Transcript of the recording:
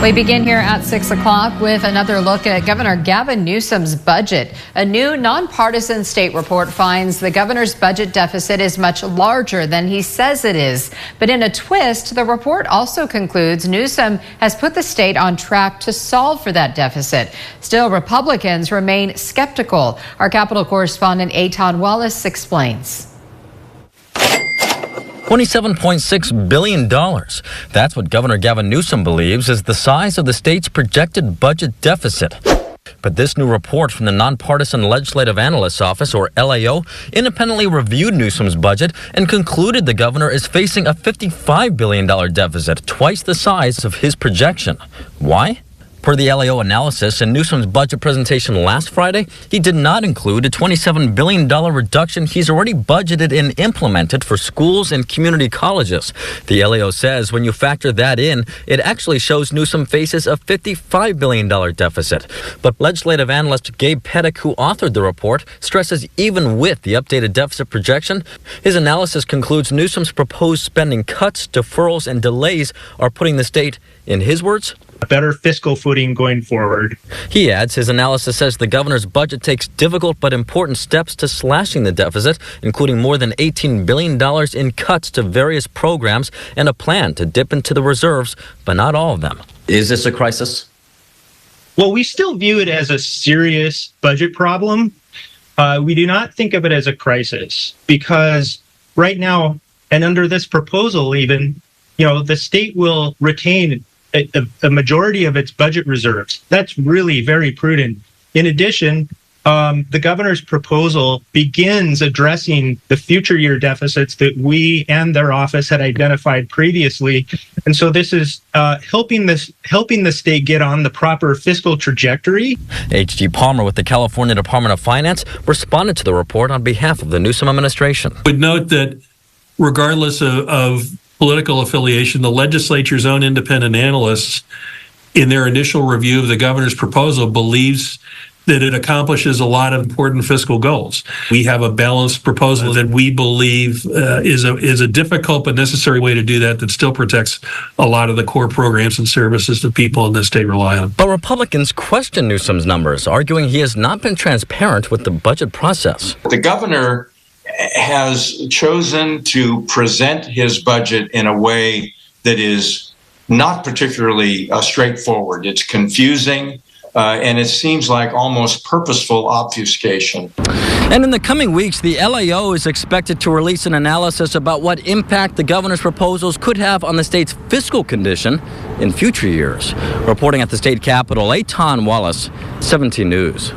We begin here at 6 o'clock with another look at Governor Gavin Newsom's budget. A new nonpartisan state report finds the governor's budget deficit is much larger than he says it is. But in a twist, the report also concludes Newsom has put the state on track to solve for that deficit. Still, Republicans remain skeptical. Our Capitol correspondent Eitan Wallace explains. $27.6 billion. That's what Governor Gavin Newsom believes is the size of the state's projected budget deficit. But this new report from the Nonpartisan Legislative Analyst's Office, or LAO, independently reviewed Newsom's budget and concluded the governor is facing a $55 billion deficit, twice the size of his projection. Why? Per the LAO analysis, in Newsom's budget presentation last Friday, he did not include a $27 billion reduction he's already budgeted and implemented for schools and community colleges. The LAO says when you factor that in, it actually shows Newsom faces a $55 billion deficit. But legislative analyst Gabe Pettick, who authored the report, stresses even with the updated deficit projection, his analysis concludes Newsom's proposed spending cuts, deferrals, and delays are putting the state, in his words, a better fiscal footing going forward. He adds his analysis says the governor's budget takes difficult but important steps to slashing the deficit, including more than $18 billion in cuts to various programs and a plan to dip into the reserves, but not all of them. Is this a crisis? Well, we still view it as a serious budget problem. We do not think of it as a crisis because right now, and under this proposal even, the state will retain a majority of its budget reserves. That's really very prudent. In addition, the governor's proposal begins addressing the future year deficits that we and their office had identified previously. And so this is helping the state get on the proper fiscal trajectory. H.G. Palmer with the California Department of Finance responded to the report on behalf of the Newsom administration. Would note that regardless of political affiliation, the legislature's own independent analysts, in their initial review of the governor's proposal, believes that it accomplishes a lot of important fiscal goals. We have a balanced proposal that we believe is a difficult but necessary way to do that still protects a lot of the core programs and services that people in this state rely on. But Republicans question Newsom's numbers, arguing he has not been transparent with the budget process. The governor has chosen to present his budget in a way that is not particularly straightforward. It's confusing, and it seems like almost purposeful obfuscation. And in the coming weeks, the LAO is expected to release an analysis about what impact the governor's proposals could have on the state's fiscal condition in future years. Reporting at the state capitol, Eitan Wallace, 17 News.